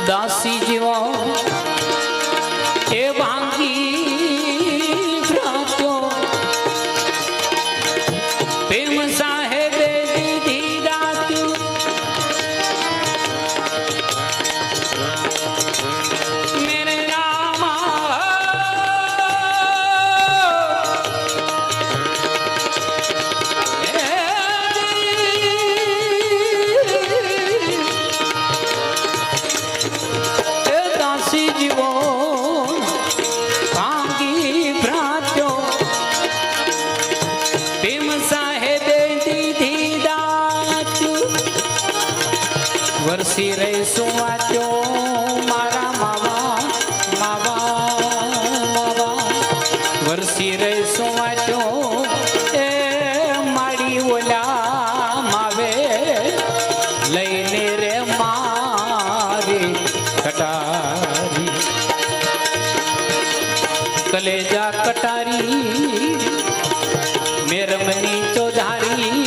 દાસી જીવો એ ભાંગી ભ્રાતો પ્રેમ સાહેબે દીધી દાત્યું મેરે રામા વરસી રે સુવાત્યો મારા માવા માવા માવા વરસી રે સુવાત્યો એ મારી ઓલા માવે લઈને રે મારી કટારી કલેજા કટારી મેરમની ચોધારી